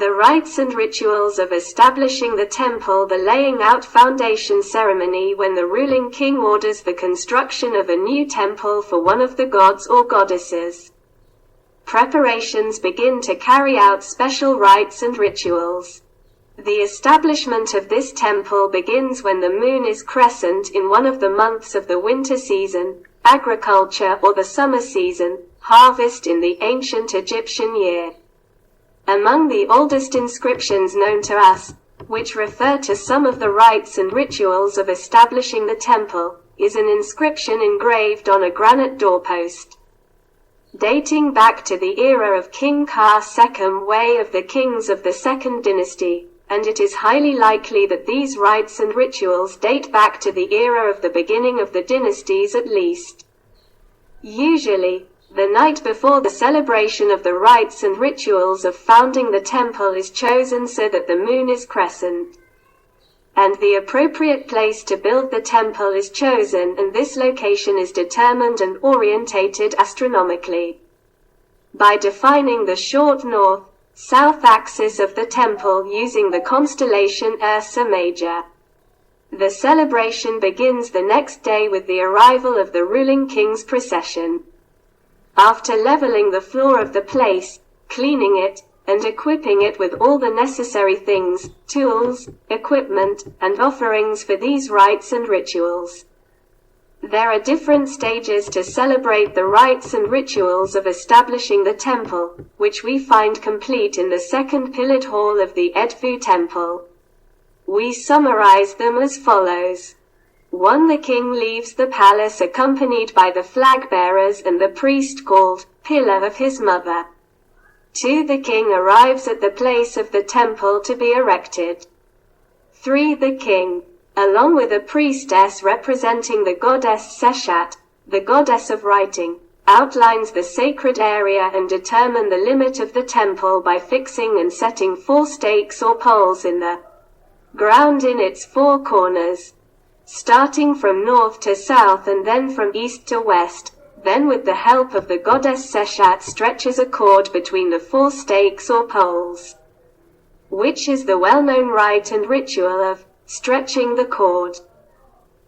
The rites and rituals of establishing the temple, the laying out foundation ceremony when the ruling king orders the construction of a new temple for one of the gods or goddesses. Preparations begin to carry out special rites and rituals. The establishment of this temple begins when the moon is crescent in one of the months of the winter season, agriculture, or the summer season, harvest in the ancient Egyptian year. Among the oldest inscriptions known to us, which refer to some of the rites and rituals of establishing the temple, is an inscription engraved on a granite doorpost. Dating back to the era of King Ka-Sekhum I of the kings of the Second Dynasty, and it is highly likely that these rites and rituals date back to the era of the beginning of the dynasties at least. Usually, the night before the celebration of the rites and rituals of founding the temple is chosen so that the moon is crescent. And the appropriate place to build the temple is chosen, and this location is determined and orientated astronomically. By defining the short north-south axis of the temple using the constellation Ursa Major. The celebration begins the next day with the arrival of the ruling king's procession. After leveling the floor of the place, cleaning it, and equipping it with all the necessary things, tools, equipment, and offerings for these rites and rituals. There are different stages to celebrate the rites and rituals of establishing the temple, which we find complete in the second pillared hall of the Edfu temple. We summarize them as follows. 1. The king leaves the palace accompanied by the flag bearers and the priest called pillar of his mother. 2. The king arrives at the place of the temple to be erected. 3. The king, along with a priestess representing the goddess Seshat, the goddess of writing, outlines the sacred area and determine the limit of the temple by fixing and setting 4 stakes or poles in the ground in its 4 corners, starting from north to south and then from east to west. Then with the help of the goddess Seshat stretches a cord between the 4 stakes or poles, which is the well-known rite and ritual of stretching the cord.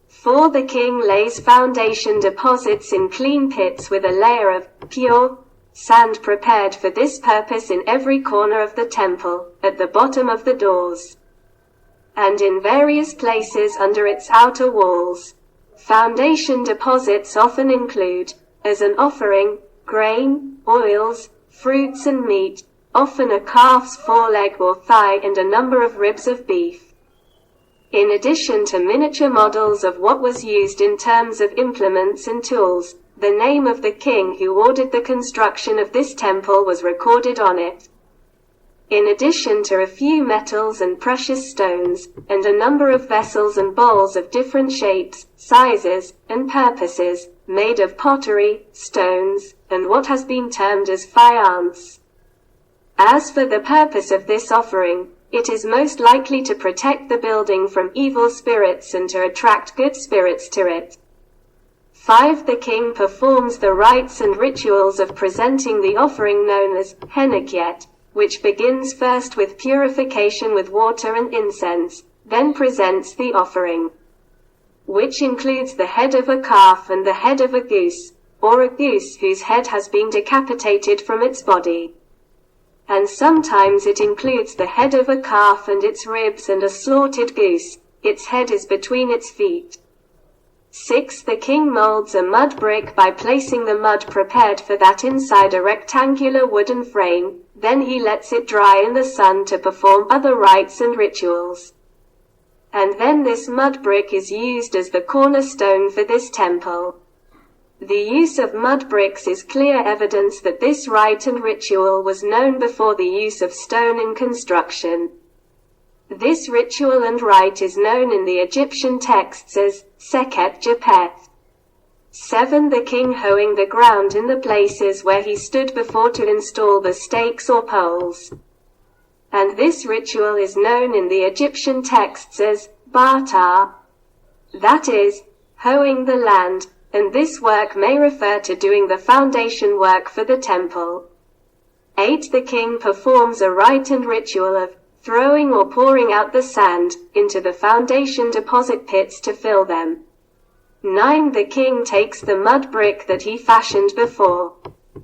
4. The king lays foundation deposits in clean pits with a layer of pure sand prepared for this purpose in every corner of the temple, at the bottom of the doors, and in various places under its outer walls. Foundation deposits often include, as an offering, grain, oils, fruits and meat, often a calf's foreleg or thigh and a number of ribs of beef. In addition to miniature models of what was used in terms of implements and tools, the name of the king who ordered the construction of this temple was recorded on it. In addition to a few metals and precious stones, and a number of vessels and bowls of different shapes, sizes, and purposes, made of pottery, stones, and what has been termed as faience. As for the purpose of this offering, it is most likely to protect the building from evil spirits and to attract good spirits to it. 5. The king performs the rites and rituals of presenting the offering known as henakyet, which begins first with purification with water and incense, then presents the offering, which includes the head of a calf and the head of a goose, or a goose whose head has been decapitated from its body. And sometimes it includes the head of a calf and its ribs and a slaughtered goose, its head is between its feet. 6. The king molds a mud brick by placing the mud prepared for that inside a rectangular wooden frame, then he lets it dry in the sun to perform other rites and rituals. And then this mud brick is used as the cornerstone for this temple. The use of mud bricks is clear evidence that this rite and ritual was known before the use of stone in construction. This ritual and rite is known in the Egyptian texts as Seket Japeth. 7. The king hoeing the ground in the places where he stood before to install the stakes or poles. And this ritual is known in the Egyptian texts as Bartar, that is, hoeing the land, and this work may refer to doing the foundation work for the temple. 8. The king performs a rite and ritual of throwing or pouring out the sand into the foundation deposit pits to fill them. 9. The king takes the mud brick that he fashioned before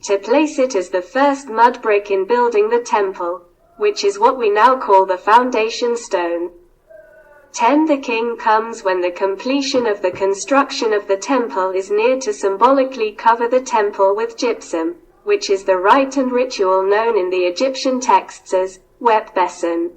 to place it as the first mud brick in building the temple, which is what we now call the foundation stone. 10. The king comes when the completion of the construction of the temple is near to symbolically cover the temple with gypsum, which is the rite and ritual known in the Egyptian texts as wetbessen,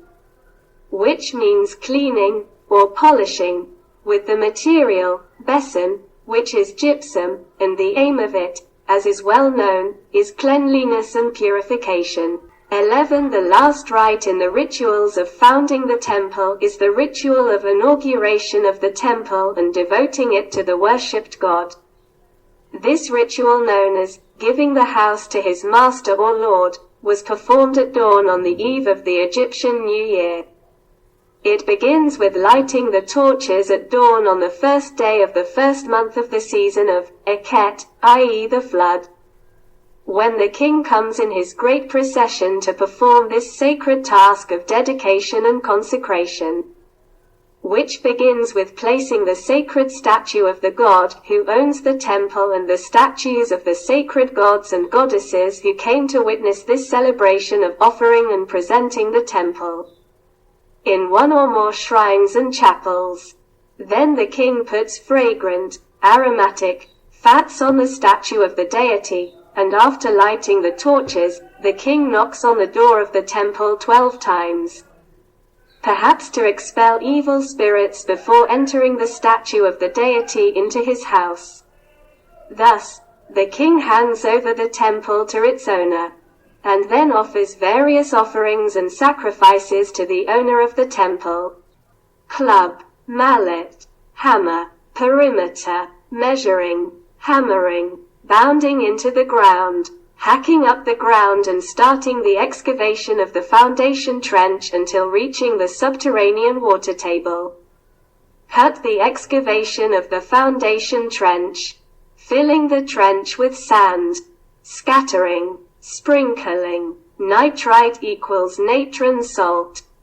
which means cleaning or polishing with the material bessen, which is gypsum, and the aim of it, as is well known, is cleanliness and purification. 11. The last rite in the rituals of founding the temple is the ritual of inauguration of the temple and devoting it to the worshipped God. This ritual, known as giving the house to his master or lord, was performed at dawn on the eve of the Egyptian New Year. It begins with lighting the torches at dawn on the first day of the first month of the season of Eket, i.e. the flood. When the king comes in his great procession to perform this sacred task of dedication and consecration, which begins with placing the sacred statue of the god who owns the temple and the statues of the sacred gods and goddesses who came to witness this celebration of offering and presenting the temple in one or more shrines and chapels. Then the king puts fragrant, aromatic fats on the statue of the deity, and after lighting the torches, the king knocks on the door of the temple 12 times. Perhaps to expel evil spirits before entering the statue of the deity into his house. Thus, the king hands over the temple to its owner, and then offers various offerings and sacrifices to the owner of the temple. Club, mallet, hammer, perimeter, measuring, hammering, bounding into the ground, hacking up the ground and starting the excavation of the foundation trench until reaching the subterranean water table. Cut the excavation of the foundation trench, filling the trench with sand, scattering, sprinkling, nitrite equals natron salt.